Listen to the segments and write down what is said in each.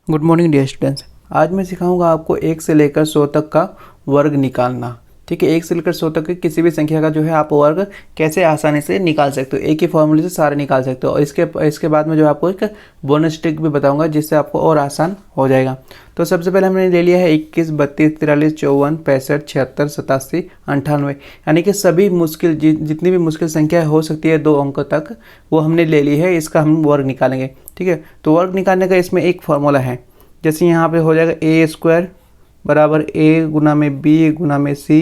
Good morning dear students. आज मैं सिखाऊंगा आपको 1 से लेकर 100 तक का वर्ग निकालना। ठीक है, 1 से लेकर 100 तक की किसी भी संख्या का जो है आप वर्ग कैसे आसानी से निकाल सकते हो। एक ही फॉर्मूले से सारे निकाल सकते हो। और इसके बाद में जो आपको एक बोनस ट्रिक भी बताऊंगा जिससे आपको और आसान हो जाएगा। तो सबसे पहले हमने ले लिया है 21, 32, 43, 54, 65, 76, 87, 98, यानी कि सभी मुश्किल जितनी भी मुश्किल संख्या हो सकती है 2 अंक तक वो हमने ले ली है। इसका हम वर्ग निकालेंगे। ठीक है, तो वर्ग निकालने का इसमें एक फॉर्मूला है। जैसे यहाँ पे हो जाएगा a² बराबर a गुना में b गुना में c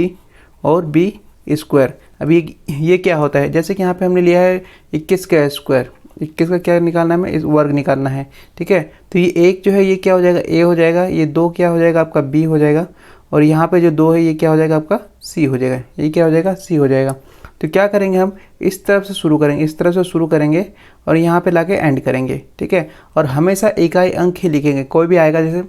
और b स्क्वायर। अब ये क्या होता है, जैसे कि यहाँ पे हमने लिया है 21 का स्क्वायर। 21 का क्या निकालना है, हमें इस वर्ग निकालना है। ठीक है, तो ये 1 जो है ये क्या हो जाएगा, a हो जाएगा। ये 2 क्या हो जाएगा आपका b हो जाएगा। और यहाँ पे जो 2 है ये क्या हो जाएगा आपका c हो जाएगा। ये क्या हो जाएगा, c हो जाएगा। तो क्या करेंगे, हम इस तरफ से शुरू करेंगे, इस तरफ से शुरू करेंगे और यहाँ पे लाके एंड करेंगे। ठीक है, और हमेशा इकाई अंक ही लिखेंगे। कोई भी आएगा, जैसे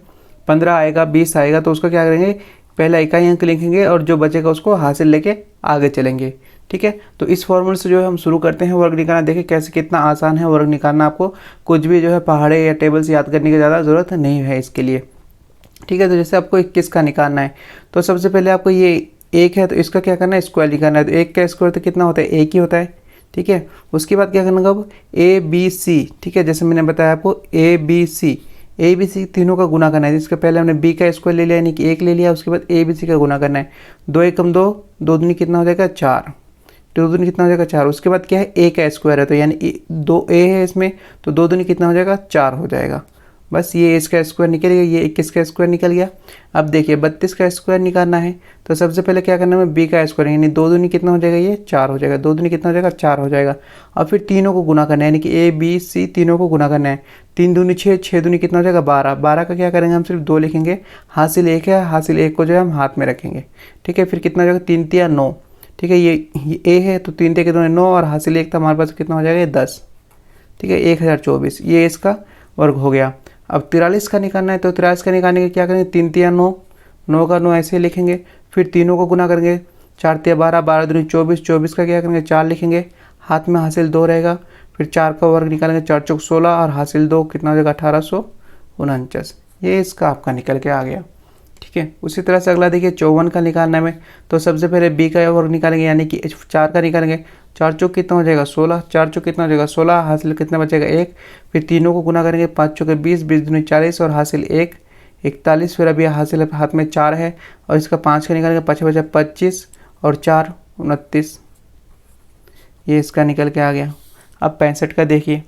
15 आएगा, 20 आएगा, तो उसका क्या करेंगे, पहला इकाई अंक लिखेंगे और जो बचेगा उसको हासिल लेके आगे चलेंगे। ठीक है, तो इस फॉर्मूले से जो है हम शुरू करते हैं वर्ग निकालना। देखिए कैसे कितना आसान है वर्ग निकालना। आपको कुछ भी जो है पहाड़े या टेबल से याद करने की ज़्यादा ज़रूरत नहीं है इसके लिए। ठीक है, तो जैसे आपको 21 का निकालना है तो सबसे पहले आपको ये 1 है तो इसका क्या करना है, स्क्वायर निकालना है। तो 1 का स्क्वायर तो कितना होता है, 1 ही होता है। ठीक है, उसके बाद क्या करना होगा, ABC। ठीक है, जैसे मैंने बताया आपको ABC तीनों का गुना करना है। इसके पहले हमने B का स्क्वायर ले लिया, यानी कि 1 ले लिया। उसके बाद ABC का गुना करना है। 2 एकम 2, 2 दूनी कितना हो जाएगा 4, 2 दूनी कितना हो जाएगा 4। उसके बाद क्या है, A का स्क्वायर है तो यानी 2A है इसमें, तो 2 दूनी कितना हो जाएगा 4 हो जाएगा। बस ये इसका स्क्वायर निकल गया, ये 21 का स्क्वायर निकल गया। अब देखिए 32 का स्क्वायर निकालना है तो सबसे पहले क्या करना है, b का स्क्वायर, यानी 2 दूनी कितना हो जाएगा, ये 4 हो जाएगा। 2 दूनी कितना हो जाएगा 4 हो जाएगा। और फिर तीनों को गुना करना है, यानी कि ABC तीनों को गुना करना है। 3 दूनी 6, 6 दूनी कितना हो जाएगा 12। 12 का क्या करेंगे, हम सिर्फ 2 लिखेंगे। हासिल 1 है, हासिल 1 को जो है हम हाथ में रखेंगे। ठीक है, फिर कितना हो जाएगा 3 तिया 9। ठीक है, ये a है तो 3 तिया कितना 9 और हासिल 1 था हमारे पास, कितना हो जाएगा 10। ठीक है, 1024, ये इसका वर्ग हो गया। अब 43 का निकालना है तो 43 का निकालने के क्या करेंगे, 3 तिया 9, 9 का 9 ऐसे लिखेंगे। फिर तीनों को गुना करेंगे, 4 तिया 12, 12 दूनी 24, 24 का क्या करेंगे 4 लिखेंगे। हाथ में हासिल 2 रहेगा। फिर 4 का वर्ग निकालेंगे, 4 चौक 16 और हासिल 2 कितना हो जाएगा 1849। ये इसका आपका निकल के आ गया। ठीक है, उसी तरह से अगला देखिए 54 का निकालना है। तो सबसे पहले b का वर्ग निकालेंगे, यानी कि 4 का निकालेंगे। 4 चौक कितना हो जाएगा 16, 4 चौक कितना हो जाएगा 16, हासिल कितना बचेगा 1। फिर तीनों को गुना करेंगे, 5 चौके 20, 20 दूनी 40 और हासिल 1, 41। फिर अभी हासिल हाथ में 4 है और इसका 5 का निकालेंगे, 5 बचा 25 और 4 29। ये इसका निकल के आ गया। अब 65 का देखिए,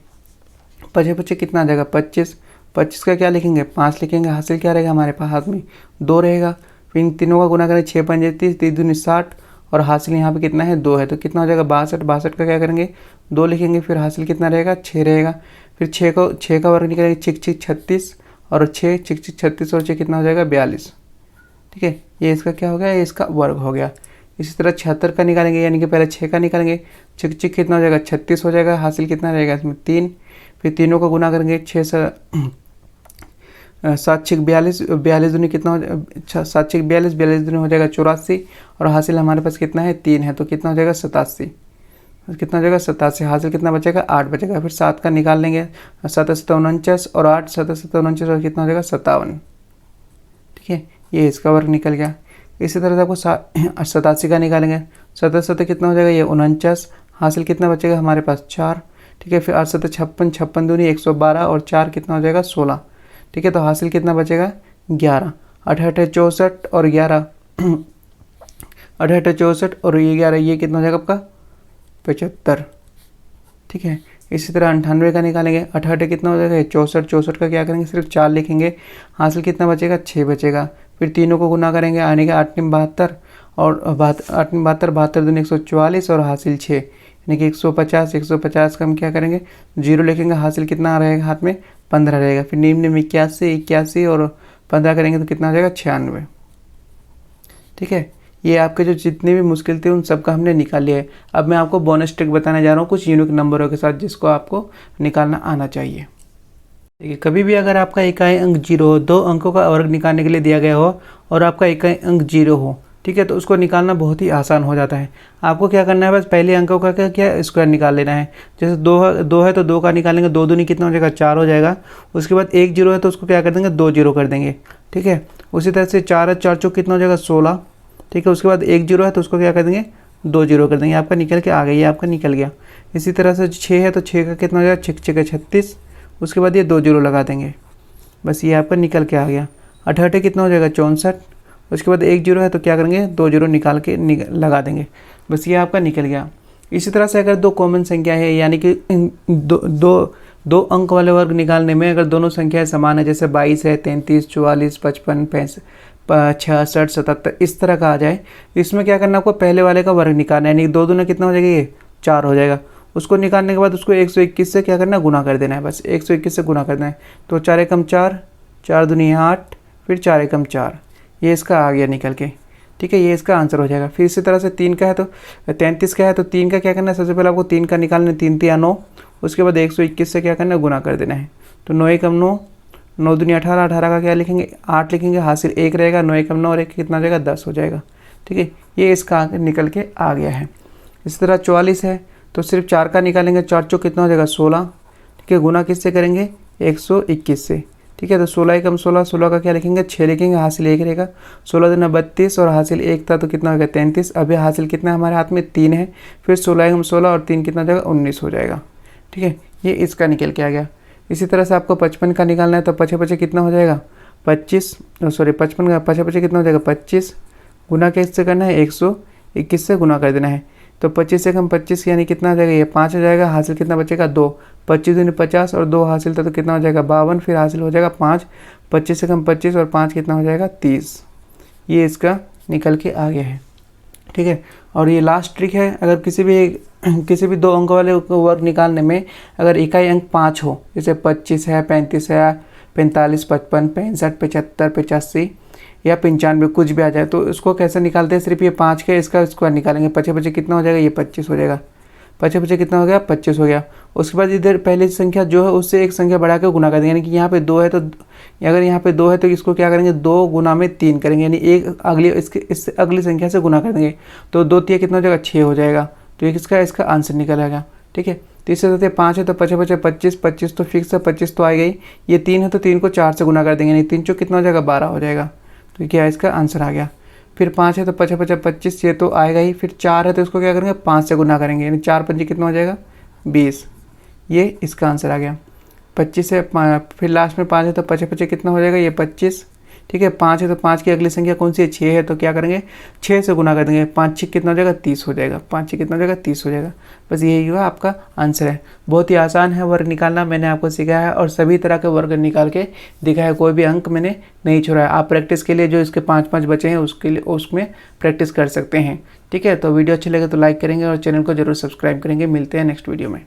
5 कितना आ जाएगा 25, 25 का क्या लिखेंगे 5 लिखेंगे। हासिल क्या रहेगा हमारे पास, हाथ में 2 रहेगा। फिर इन तीनों का गुना करें, 6 पंजे 30, 3 दूनी 60 और हासिल यहाँ पे कितना है 2 है, तो कितना हो जाएगा 62। 62 का क्या करेंगे 2 लिखेंगे। फिर हासिल कितना रहेगा 6 रहेगा। फिर 6 का वर्ग निकलेंगे, 6 36 और 6 6 36 और 6 कितना हो जाएगा 42। ठीक है, ये इसका क्या हो गया, ये इसका वर्ग हो गया। इसी तरह 76 का निकालेंगे, यानी कि पहले 6 का निकालेंगे। 6 कितना हो जाएगा 36 हो जाएगा। हासिल कितना रहेगा इसमें 3। फिर तीनों को गुना करेंगे, 7 6 42, 42 दूनी कितना हो जाएगा 7 6 42, 42 दूनी हो जाएगा 84 और हासिल हमारे पास कितना है 3 है, तो कितना हो जाएगा 87। कितना हो जाएगा 87। हासिल कितना बचेगा 8 बचेगा। फिर 7 का निकाल लेंगे, 7 7 49 और 8 7 7 49 और कितना हो जाएगा 57। ठीक है, ये इसका वर्ग निकल गया। इसी तरह से आपको 87 का निकालेंगे, 7 7 कितना हो जाएगा ये 49। हासिल कितना बचेगा हमारे पास 4। ठीक है, फिर 8 7 56, 56 दूनी 112 और 4 कितना हो जाएगा 16। ठीक है, तो हासिल कितना बचेगा 11। 8 8 64 और 11 8 8 64 और ये 11, ये कितना हो जाएगा आपका 75। ठीक है, इसी तरह 98 का निकालेंगे। 8 8 कितना हो जाएगा 64, 64 का क्या करेंगे सिर्फ 4 लिखेंगे। हासिल कितना बचेगा 6 बचेगा। फिर तीनों को गुना करेंगे, आने का 8 72 और 8 72, 72 दूनी 144 और हासिल 6, यानी कि 150। 150 का हम क्या करेंगे 0 लिखेंगे। हासिल कितना रहेगा हाथ में 15 रहेगा। फिर निम्न में 81, 81 और 15 करेंगे तो कितना हो जाएगा 96। ठीक है, ये आपके जो जितने भी मुश्किल थे उन सब का हमने निकाल लिया है। अब मैं आपको बोनस ट्रिक बताने जा रहा हूँ कुछ यूनिक नंबरों के साथ जिसको आपको निकालना आना चाहिए। देखिए, कभी भी अगर आपका इकाई अंक 0 हो, 2 अंकों का वर्ग निकालने के लिए दिया गया हो और आपका इकाई अंक 0 हो, ठीक है। तो उसको निकालना बहुत ही आसान हो जाता है। आपको क्या करना है, बस पहले अंकों का क्या स्क्वायर निकाल लेना है। जैसे 2 है तो 2 का निकालेंगे, 2 दूनी कितना हो जाएगा 4 हो जाएगा। उसके बाद 1 जीरो है तो उसको क्या कर देंगे 2 जीरो कर देंगे, ठीक है। उसी तरह से 4 है, 4 चौक कितना हो जाएगा 16, ठीक है। उसके बाद 1 जीरो है तो उसको क्या कर देंगे 2 जीरो कर देंगे, आपका निकल के आ गया, ये आपका निकल गया। इसी तरह से 6 है तो 6 का कितना हो जाएगा 6 6 36, उसके बाद ये 2 जीरो लगा देंगे, बस ये आपका निकल के आ गया। 88 कितना हो जाएगा 64, उसके बाद 1 जीरो है तो क्या करेंगे 2 जीरो निकाल के लगा देंगे, बस ये आपका निकल गया। इसी तरह से अगर दो कॉमन संख्या है, यानी कि दो अंक वाले वर्ग निकालने में अगर दोनों संख्याएं समान है, जैसे 22 है, 33, 44, 55, 66, 77, इस तरह का आ जाए, इसमें क्या करना आपको पहले वाले का वर्ग निकालना है, यानी 2 दूना कितना हो जाएगा ये 4 हो जाएगा। उसको निकालने के बाद उसको 121 से क्या करना है गुना कर देना है, बस 121 से गुना करना है। तो 4 एकम 4, 4 दूनी 8, फिर 4 एकम 4, ये इसका आ गया निकल के, ठीक है। ये इसका आंसर हो जाएगा। फिर इसी तरह से 3 का है तो 33 का है तो 3 का क्या करना है, सबसे पहले आपको 3 का निकालना है, 3 3 9, उसके बाद 121 से क्या करना है गुना कर देना है। तो 9 एकम 9, 9 दूनी 18, 18 का क्या लिखेंगे 8 लिखेंगे, हासिल 1 रहेगा, 9 एकम 9 और 1 कितना हो जाएगा 10 हो जाएगा, ठीक है। ये इसका निकल के आ गया है। इसी तरह 44 है तो सिर्फ 4 का निकालेंगे, 4 चौक कितना हो जाएगा 16, ठीक है। गुना किससे करेंगे 121 से, ठीक है। तो 16 एकम 16, 16 का क्या लिखेंगे 6 लिखेंगे, हासिल 1 रहेगा, 16 दूना 32 और हासिल 1 था तो कितना हो गया 33। अभी हासिल कितना है हमारे हाथ में 3 है, फिर 16 एकम 16 और 3 कितना हो जाएगा 19 हो जाएगा, ठीक है। ये इसका निकल के आ गया। इसी तरह से आपको 55 का निकालना है तो 55 कितना हो जाएगा 25, सॉरी 55 का 55 कितना हो जाएगा 25, गुना किससे करना है 121 से गुना कर देना है। तो 25 से कम 25 यानी कितना हो जाएगा ये 5 हो जाएगा, हासिल कितना बचेगा 2, 25 दूनी 50 और 2 हासिल था तो कितना हो जाएगा 52, फिर हासिल हो जाएगा 5, 25 से कम 25 और 5 कितना हो जाएगा 30, ये इसका निकल के आ गया है, ठीक है। और ये लास्ट ट्रिक है, अगर किसी भी 2 अंक वाले वर्ग निकालने में अगर इकाई अंक 5 हो, जैसे 25 है, 35 है, 45, 55, 65, 75, 85 या 95 कुछ भी आ जाए, तो इसको कैसे निकालते हैं, सिर्फ ये 5 के इसका स्क्वायर निकालेंगे। 55 कितना हो जाएगा ये 25 हो जाएगा, 55 कितना हो गया 25 हो गया। उसके बाद इधर पहली संख्या जो है उससे एक संख्या बढ़ा के गुना कर देंगे, यानी कि यहाँ पे 2 है तो अगर यहाँ पे 2 है तो इसको क्या करेंगे 2 गुना में 3 करेंगे, यानी एक अगली इससे अगली संख्या से गुना कर देंगे। तो 2 3 कितना हो जाएगा 6 हो जाएगा, तो एक इसका आंसर निकल आएगा, ठीक है। तीसरे तरह 5 है तो 55 25, 25 तो फिक्स है 25 तो आएगा ही। ये 3 है तो 3 को 4 से गुना कर देंगे, यानी 3 चौक कितना हो जाएगा 12 हो जाएगा, तो क्या है इसका आंसर आ गया। फिर 5 है तो 55 25, ये तो आएगा ही। फिर 4 है तो इसको क्या करेंगे 5 से गुना करेंगे, यानी 4 5 कितना हो जाएगा 20, ये इसका आंसर आ गया। 25 है, फिर लास्ट में 5 है तो 55 कितना हो जाएगा ये 25, ठीक है। 5 है तो 5 की अगली संख्या कौन सी है 6 है तो क्या करेंगे 6 से गुना कर देंगे, 5 6 कितना हो जाएगा 30 हो जाएगा, 5 6 कितना हो जाएगा 30 हो जाएगा, बस यही हुआ आपका आंसर है। बहुत ही आसान है वर्ग निकालना, मैंने आपको सिखाया है और सभी तरह के वर्ग निकाल के दिखाया, कोई भी अंक मैंने नहीं छोड़ा है। आप प्रैक्टिस के लिए जो इसके 5 बचे हैं उसके लिए उसमें प्रैक्टिस कर सकते हैं, ठीक है। तो वीडियो अच्छी लगे तो लाइक करेंगे और चैनल को जरूर सब्सक्राइब करेंगे। मिलते हैं नेक्स्ट वीडियो में।